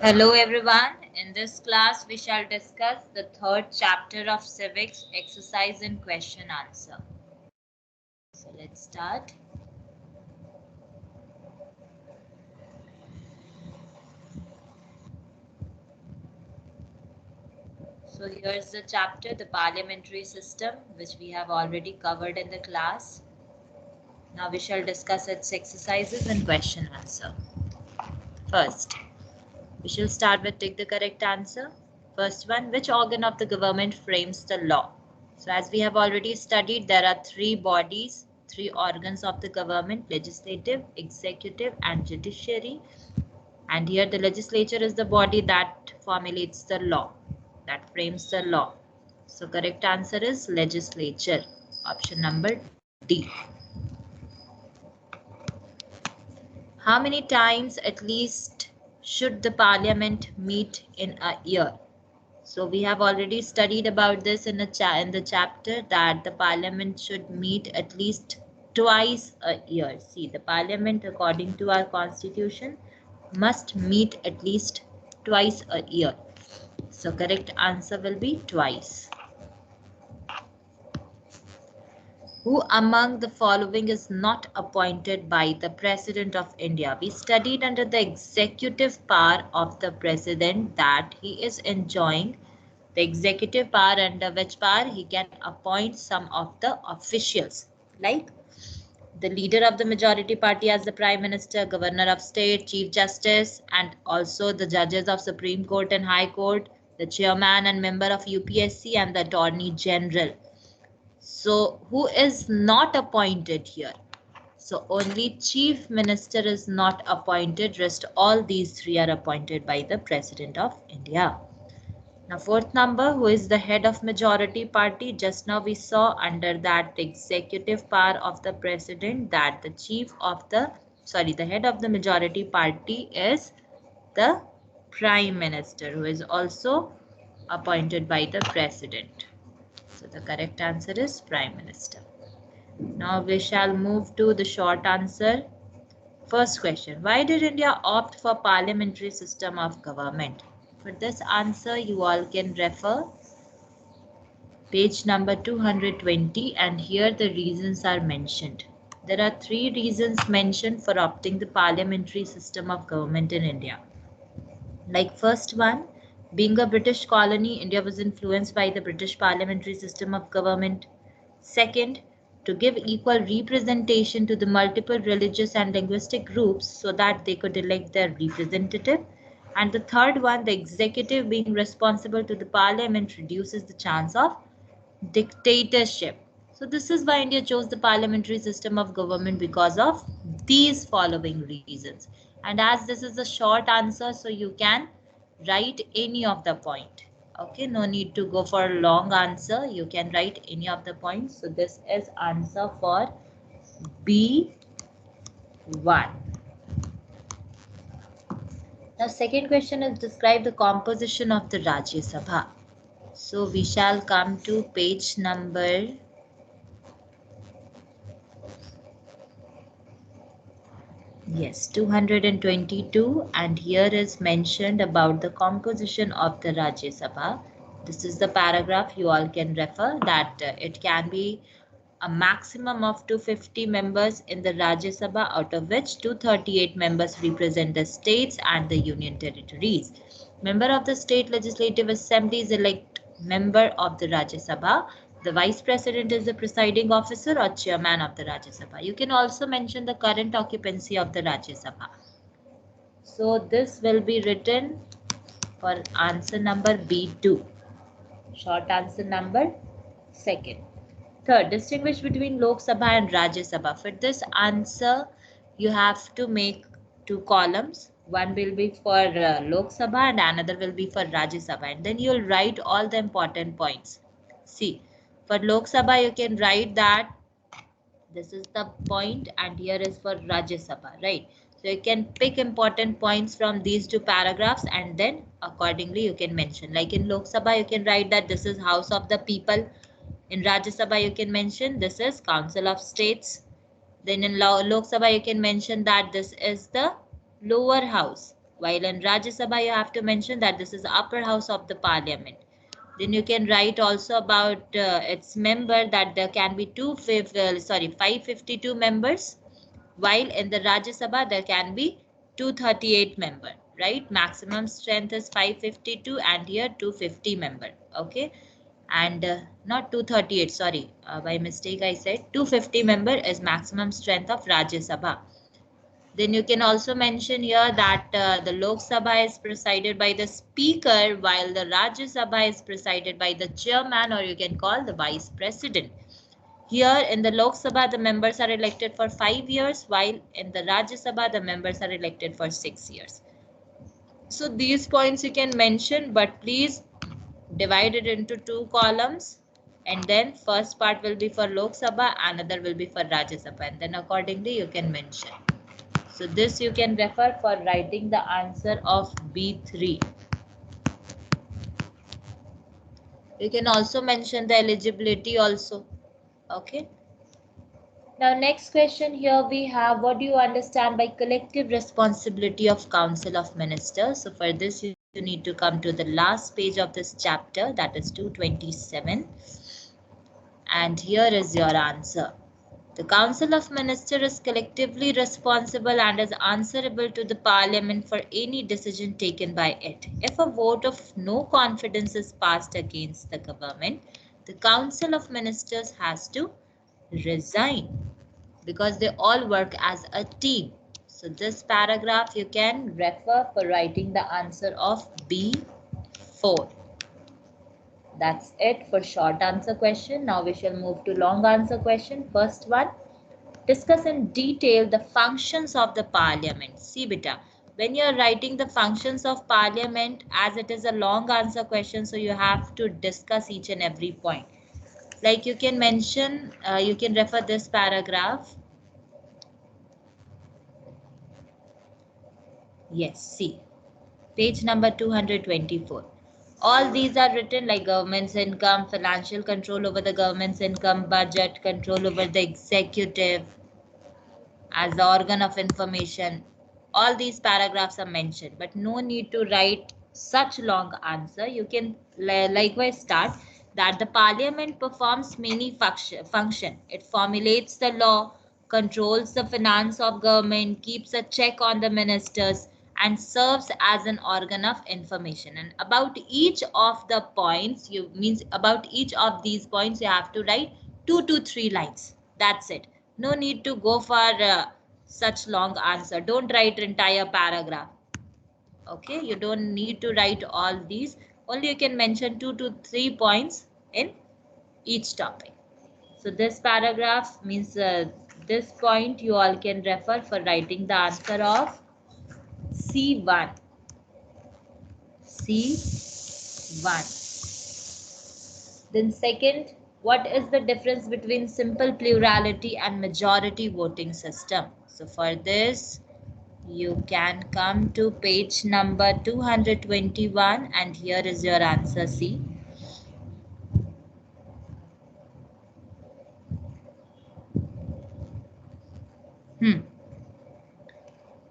Hello everyone. In this class, we shall discuss the third chapter of Civics, exercise and question answer. So let's start. So here's the chapter, the parliamentary system, which we have already covered in the class. Now we shall discuss its exercises and question answer. First, we shall start with take the correct answer. First one, which organ of the government frames the law? So as we have already studied, there are three bodies, three organs of the government: legislative, executive and judiciary. And here the legislature is the body that formulates the law, that frames the law. So correct answer is legislature, option number D. How many times at least should the parliament meet in a year? So we have already studied about this in the chapter that the parliament should meet at least twice a year. See, the parliament, according to our constitution, must meet at least twice a year. So correct answer will be twice. Who among the following is not appointed by the President of India? We studied under the executive power of the President that he is enjoying the executive power, under which power he can appoint some of the officials, like the leader of the majority party as the Prime Minister, Governor of State, Chief Justice, and also the judges of Supreme Court and High Court, the chairman and member of UPSC, and the Attorney General. So who is not appointed here? So only Chief Minister is not appointed. Rest all these three are appointed by the President of India. Now fourth number, who is the head of majority party? Just now we saw under that executive power of the President that the the head of the majority party is the Prime Minister, who is also appointed by the President. So the correct answer is Prime Minister. Now we shall move to the short answer. First question, why did India opt for parliamentary system of government? For this answer, you all can refer page number 220, and here the reasons are mentioned. There are three reasons mentioned for opting the parliamentary system of government in India. Like first one, being a British colony, India was influenced by the British parliamentary system of government. Second, to give equal representation to the multiple religious and linguistic groups so that they could elect their representative. And the third one, the executive being responsible to the parliament reduces the chance of dictatorship. So this is why India chose the parliamentary system of government, because of these following reasons. And as this is a short answer, so you can write any of the point. Okay, no need to go for a long answer. You can write any of the points. So this is answer for B1. Now second question is describe the composition of the Rajya Sabha. So we shall come to page number 222, and here is mentioned about the composition of the Rajya Sabha. This is the paragraph you all can refer that it can be a maximum of 250 members in the Rajya Sabha, out of which 238 members represent the states and the union territories. Member of the state legislative assembly is elect member of the Rajya Sabha. The vice president is the presiding officer or chairman of the Rajya Sabha. You can also mention the current occupancy of the Rajya Sabha. So this will be written for answer number B2. Short answer number second. Third, distinguish between Lok Sabha and Rajya Sabha. For this answer, you have to make two columns. One will be for Lok Sabha and another will be for Rajya Sabha. And then you'll write all the important points. See, for Lok Sabha, you can write that this is the point and here is for Rajya Sabha, right? So you can pick important points from these two paragraphs and then accordingly you can mention. Like in Lok Sabha, you can write that this is House of the People. In Rajya Sabha, you can mention this is Council of States. Then in Lok Sabha, you can mention that this is the lower house. While in Rajya Sabha, you have to mention that this is the upper house of the parliament. Then you can write also about its member that there can be 552 members, while in the Rajya Sabha there can be 238 member, right? Maximum strength is 552 and here 250 member, okay? And not 238, sorry, by mistake I said 250 member is maximum strength of Rajya Sabha. Then you can also mention here that the Lok Sabha is presided by the speaker, while the Rajya Sabha is presided by the chairman, or you can call the vice president. Here in the Lok Sabha, the members are elected for 5 years, while in the Rajya Sabha, the members are elected for 6 years. So these points you can mention, but please divide it into 2 columns. And then first part will be for Lok Sabha, another will be for Rajya Sabha. And then accordingly you can mention. So this you can refer for writing the answer of B3. You can also mention the eligibility also. Okay. Now next question here we have, what do you understand by collective responsibility of Council of Ministers? So for this you need to come to the last page of this chapter, that is 227. And here is your answer. The Council of Ministers is collectively responsible and is answerable to the Parliament for any decision taken by it. If a vote of no confidence is passed against the government, the Council of Ministers has to resign because they all work as a team. So this paragraph you can refer for writing the answer of B4. That's it for short answer question. Now we shall move to long answer question. First one. Discuss in detail the functions of the parliament. See beta, when you are writing the functions of parliament, as it is a long answer question, so you have to discuss each and every point. Like you can mention, you can refer this paragraph. Yes, see, page number 224. All these are written like government's income, financial control over the government's income, budget, control over the executive, as the organ of information. All these paragraphs are mentioned, but no need to write such long answer. You can likewise start that the parliament performs many function. It formulates the law, controls the finance of government, keeps a check on the ministers, and serves as an organ of information. And about each of the points, about each of these points, you have to write 2 to 3 lines. That's it. No need to go for such long answer. Don't write entire paragraph. Okay, you don't need to write all these. Only you can mention 2 to 3 points in each topic. So this paragraph means this point you all can refer for writing the answer of C1. C1. Then second, what is the difference between simple plurality and majority voting system? So for this, you can come to page number 221 and here is your answer C.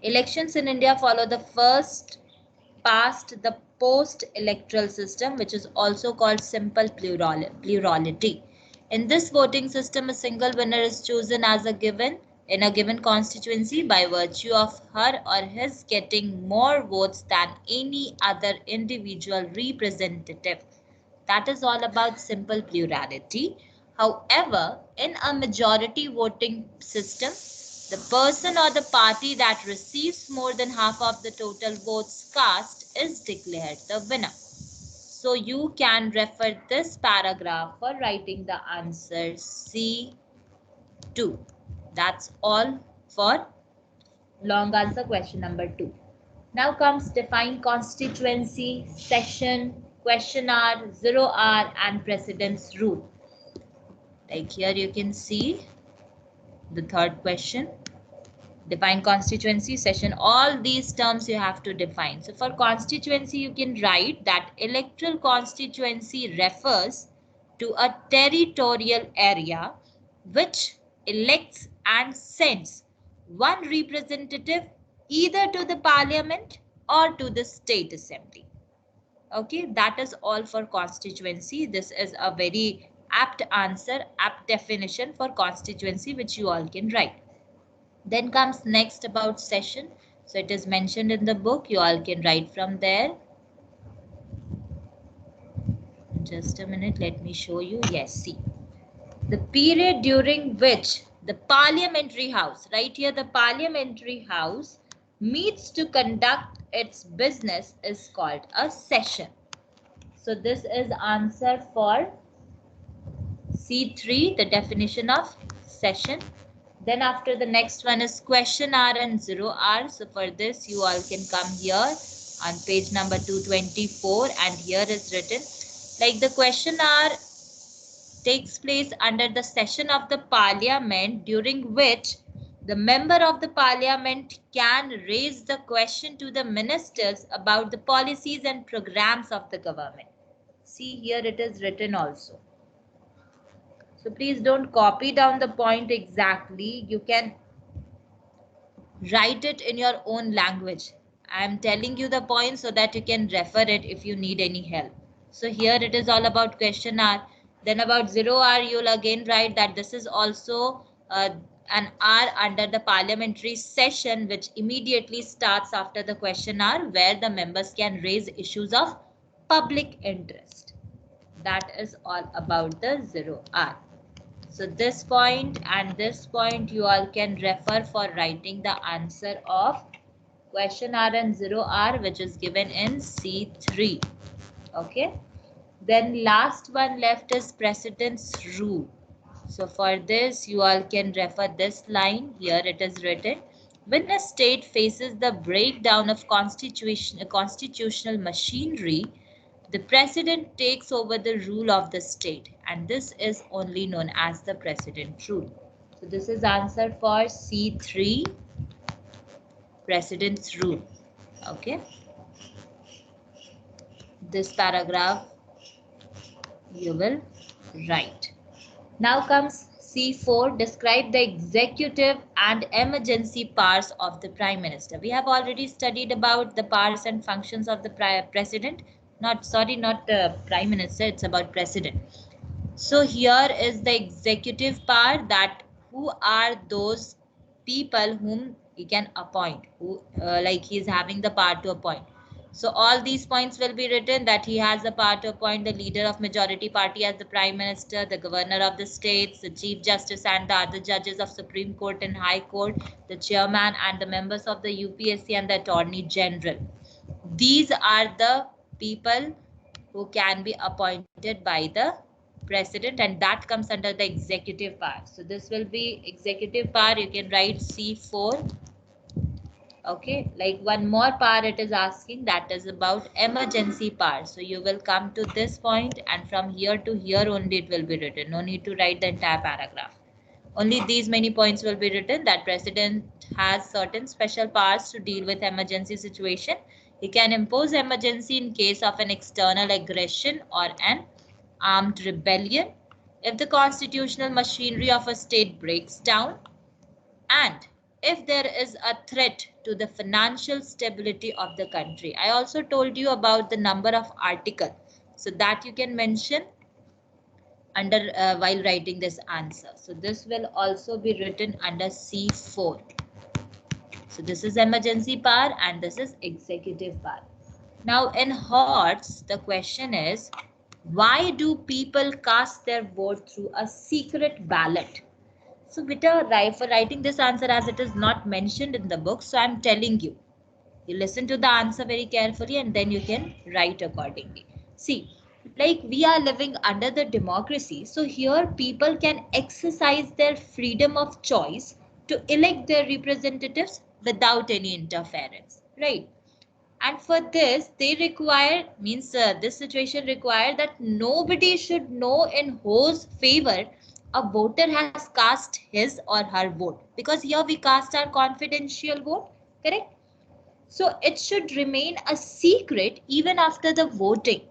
Elections in India follow the first past the post-electoral system, which is also called simple plurality. In this voting system, a single winner is chosen as a given in a given constituency by virtue of her or his getting more votes than any other individual representative. That is all about simple plurality. However, in a majority voting system, the person or the party that receives more than half of the total votes cast is declared the winner. So you can refer this paragraph for writing the answer C2. That's all for long answer question number 2. Now comes define constituency, session, question hour, 0 hour and precedence rule. Like here you can see the third question. Define constituency, session, all these terms you have to define. So for constituency, you can write that electoral constituency refers to a territorial area which elects and sends one representative either to the parliament or to the state assembly. Okay, that is all for constituency. This is a very apt answer, apt definition for constituency, which you all can write. Then comes next about session. So it is mentioned in the book. You all can write from there. Just a minute, let me show you. Yes, see. The period during which the Parliamentary House, right here, the Parliamentary House meets to conduct its business is called a session. So this is answer for C3, the definition of session. Then after the next one is question hour and 0 hour. So for this you all can come here on page number 224 and here is written like the question hour takes place under the session of the parliament during which the member of the parliament can raise the question to the ministers about the policies and programs of the government. See here it is written also. So please don't copy down the point exactly. You can write it in your own language. I am telling you the point so that you can refer it if you need any help. So here it is all about question hour. Then about 0 hour, you'll again write that this is also an hour under the parliamentary session which immediately starts after the question hour where the members can raise issues of public interest. That is all about the 0 hour. So this point and this point you all can refer for writing the answer of question hour and 0 hour which is given in C3. Okay. Then last one left is precedence rule. So for this you all can refer this line. Here it is written. When a state faces the breakdown of constitutional machinery, the president takes over the rule of the state, and this is only known as the precedent rule. So this is answer for C3, precedence rule. Okay. This paragraph you will write. Now comes C4, describe the executive and emergency powers of the Prime Minister. We have already studied about the powers and functions of the President. Not Prime Minister, it's about President. So here is the executive power, that who are those people whom he can appoint, who like he is having the power to appoint. So all these points will be written that he has the power to appoint the leader of majority party as the Prime Minister, the governor of the states, the Chief Justice and the other judges of Supreme Court and High Court, the chairman and the members of the UPSC and the Attorney General. These are the people who can be appointed by the president, and that comes under the executive power. So this will be executive power. You can write C4. Okay, like one more power it is asking, that is about emergency power. So you will come to this point and from here to here only it will be written. No need to write the entire paragraph. Only these many points will be written, that president has certain special powers to deal with emergency situation. He can impose emergency in case of an external aggression or an armed rebellion, if the constitutional machinery of a state breaks down, and if there is a threat to the financial stability of the country. I also told you about the number of articles, so that you can mention under while writing this answer. So this will also be written under C4. So this is emergency power and this is executive power. Now in HOTS, the question is, why do people cast their vote through a secret ballot? So Vita, for writing this answer, as it is not mentioned in the book, so I'm telling you. You listen to the answer very carefully and then you can write accordingly. See, like we are living under the democracy, so here people can exercise their freedom of choice to elect their representatives without any interference, right? And for this, they require, this situation require that nobody should know in whose favor a voter has cast his or her vote. Because here we cast our confidential vote, correct? So it should remain a secret even after the voting.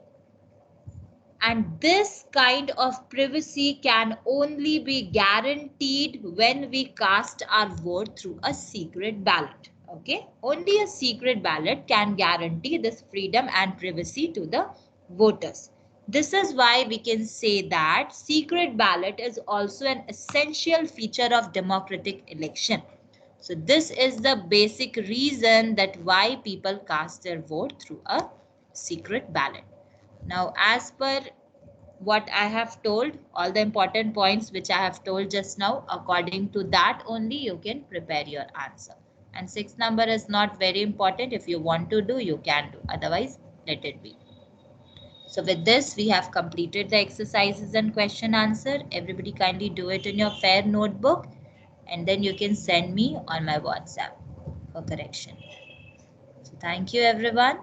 And this kind of privacy can only be guaranteed when we cast our vote through a secret ballot. Okay, only a secret ballot can guarantee this freedom and privacy to the voters. This is why we can say that secret ballot is also an essential feature of democratic election. So this is the basic reason that why people cast their vote through a secret ballot. Now, as per what I have told, all the important points which I have told just now, according to that only you can prepare your answer. And sixth number is not very important. If you want to do, you can do. Otherwise, let it be. So with this, we have completed the exercises and question answer. Everybody kindly do it in your fair notebook. And then you can send me on my WhatsApp for correction. So thank you everyone.